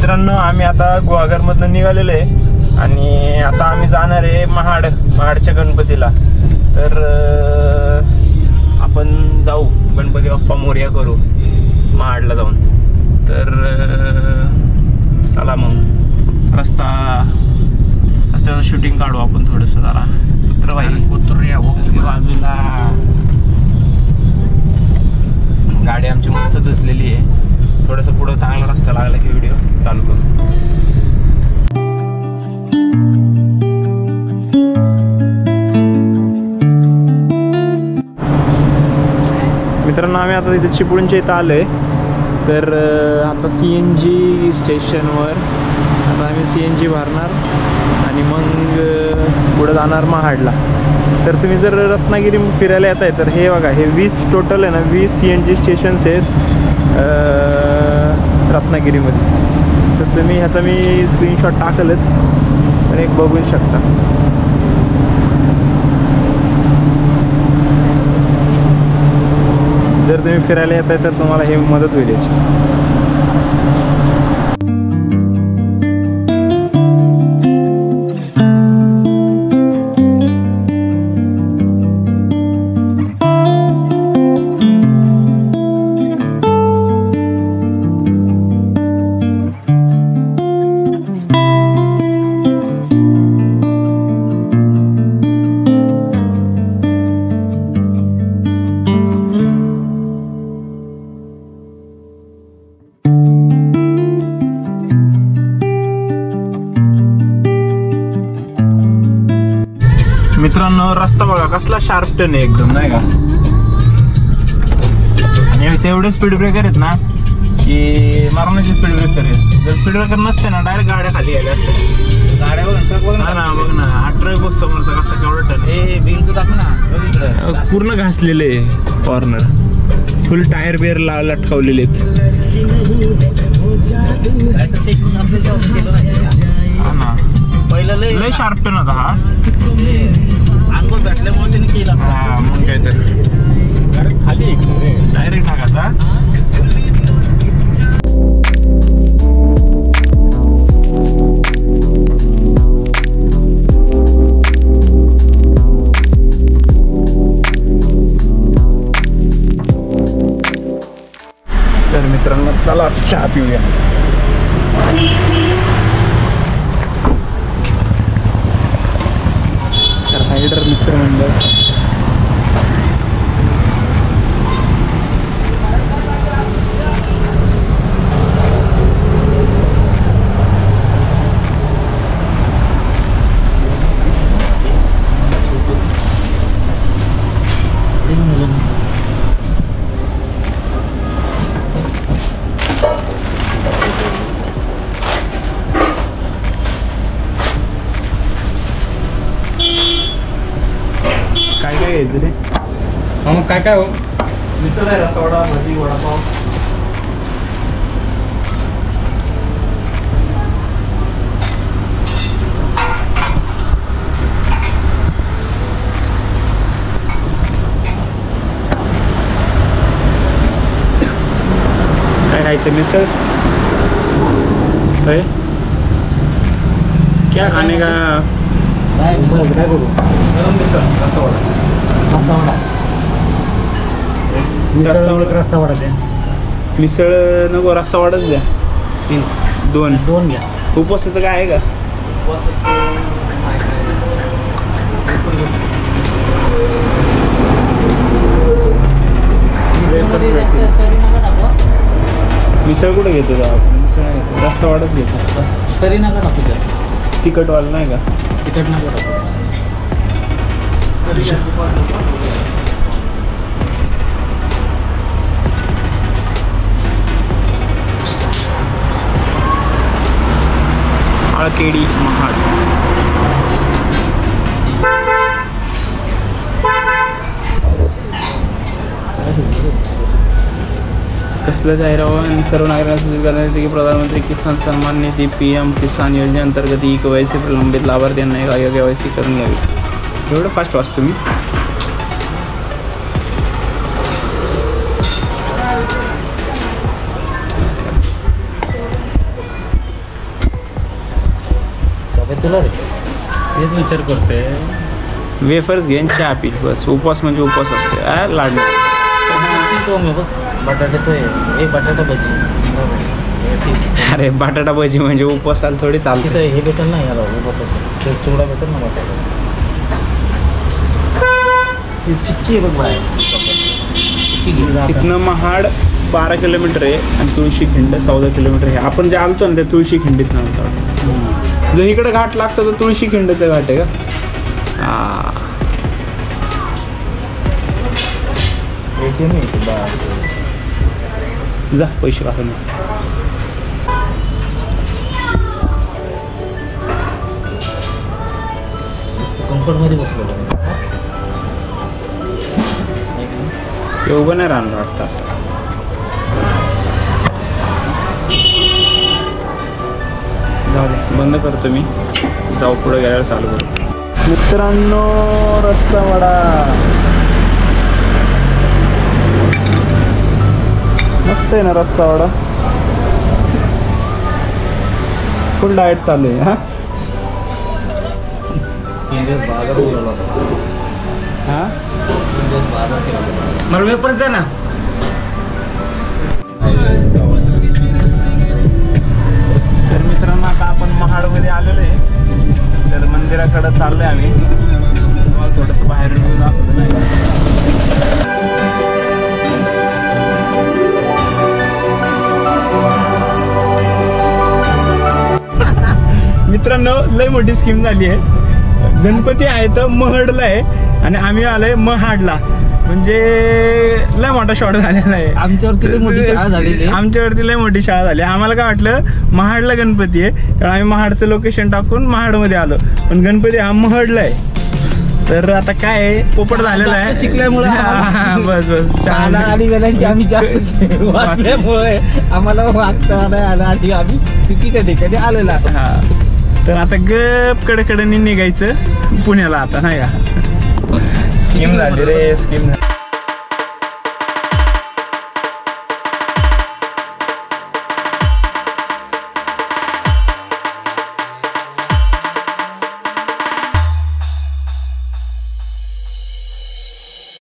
मित्रांनो, आम्ही आता गुहागरमधून निघालेलो आहे आणि आता आम्ही जाणार आहे महाडच्या गणपतीला. तर आपण जाऊ, गणपती बाप्पा मोरया करू महाडला जाऊन. तर चला मग रस्त्याचं शूटिंग काढू आपण थोडंसं. जरा उतरूया बाजूला. गाडी आमची मस्त धुतलेली आहे. थोडंसं पुढं चांगला रस्ता लागला की व्हिडिओ चालू करू. मित्रांनो, आम्ही आता इथे चिपळूणच्या इथं आलो आहे. तर आता CNG स्टेशनवर आता आम्ही CNG भरणार आणि मग पुढं जाणार महाडला. तर तुम्ही जर रत्नागिरी फिरायला येत आहे तर हे बघा, हे 20 टोटल आहे ना, 20 CNG स्टेशन्स आहेत रत्नागिरीमध्ये. तर तुम्ही ह्याचा मी स्क्रीनशॉट टाकलच, पण एक बघू शकता. जर तुम्ही फिरायला येत आहे तर तुम्हाला हे मदत होईल याची. मित्रांनो, रस्ता बघा कसला शार्प टर्न आहे एकदम, नाही का? आणि तेवढे स्पीड ब्रेकर आहेत ना की मारण्याचे स्पीड ब्रेकर आहेत. जर स्पीड ब्रेकर नसते ना, डायरेक्ट गाड्या खाली गेल्या असत्या. गाड्यावर ट्रक बघ ना, बघ ना, हा ट्रक बघ समोरचा कसा केवढा टर्न. हे बिल दाखव ना, पूर्ण घासलेले कॉर्नर, फुल टायर बिअर लटकावलेले आहेत. हा ना, पहिला लय शार्प टर्न होता हा. अंगोल भेटल्यामुळे त्याने केला. हा, मग काय तर खाली डायरेक्ट टाकायचा. तर मित्रांनो, चला चहा पिऊया. रायडर मित्रमंडळ. काय काय घ्यायचं रे? मग काय काय हो? मिसळ आहे, रसवडा, भजी, वडापाव. काय खायचं? मिसळ है? क्या खाने का? काय करू? गरम मिसळ, रसवडा. रस्सावडा द्या. मिसळ नको, रस्सावडाच द्या. 2 घ्या. उपवासाचं काय आहे का? मिसळ कुठे घेतो आपण? मिसळ रस्सावडाच घेतो. तरी नका टाकू जास्त, तिखटवाला नाही का? तिखट नका टाकू. आळकेडी महाड. कसलं जाहीरावा आणि सर्व नागरिकांना सूचित करण्यात येते की प्रधानमंत्री किसान सन्मान निधी PM किसान योजनेअंतर्गत KYC प्रलंबित लाभार्थ्यांना KYC करून घ्यावी. एवढं फास्ट वाचतो मी. तुला रे हेच विचार करते. वेफर्स घेऊन चहा पी बस. उपवास म्हणजे उपवास असते. लाडू बटाट्याचं हे बटाटा भजी. अरे बटाटा भजी म्हणजे उपवासाला थोडी चालतं. हे भेटेल ना याला उपवासाचं चिवडा भेटेल ना बटाटा. चिक्की आहे बघ बाय. इथनं महाड 12 किलोमीटर आहे आणि तुळशी खिंड 14 किलोमीटर आहे. आपण जे आलतो ना त्या तुळशी खिंडीत नव्हतं. जर इकडे घाट लागतो तर तुळशी खिंडचा घाट आहे का? जा पैसे काढून. कम्फर्ट मध्ये बसलो उभं नाही राहणार वाटतं असं. जाऊ दे बंद करतो मी. जाऊ पुढे गेल्यावर चालू करू. मित्रांनो रस्सा वडा मस्त आहे ना. रस्सा वडा फुल डाएट चालू आहे. मला वेपर्स द्या ना. तर मित्रांनो आता आपण महाडमध्ये आलेलो आहे. तर मंदिराकडे चाललोय आम्ही. थोडंसं बाहेरून येऊन दाखवलं नाही. मित्रांनो लय मोठी स्कीम झाली आहे. गणपती आहे तर महडला आहे आणि आम्ही आलोय महाडला. म्हणजे लय मोठा शॉट झालेला आहे. आमच्यावरती लय मोठी शाळा झालेली. आमच्यावरती लय मोठी शाळा झाली. आम्हाला काय वाटलं महाडला गणपती आहे तर आम्ही महाडचं लोकेशन टाकून महाडमध्ये आलो. पण गणपती हा महडला आहे. तर आता काय आहे पोपट झालेला आहे शिकल्यामुळे. बस बस आणि आम्ही जास्त वाचल्यामुळे आम्हाला वाचता आलं आणि आम्ही चुकीच्या ठिकाणी आलेला. हा तर आता गप कडेकडेने निघायचं पुण्याला आता नाही का. स्कीम झाली रे स्कीम.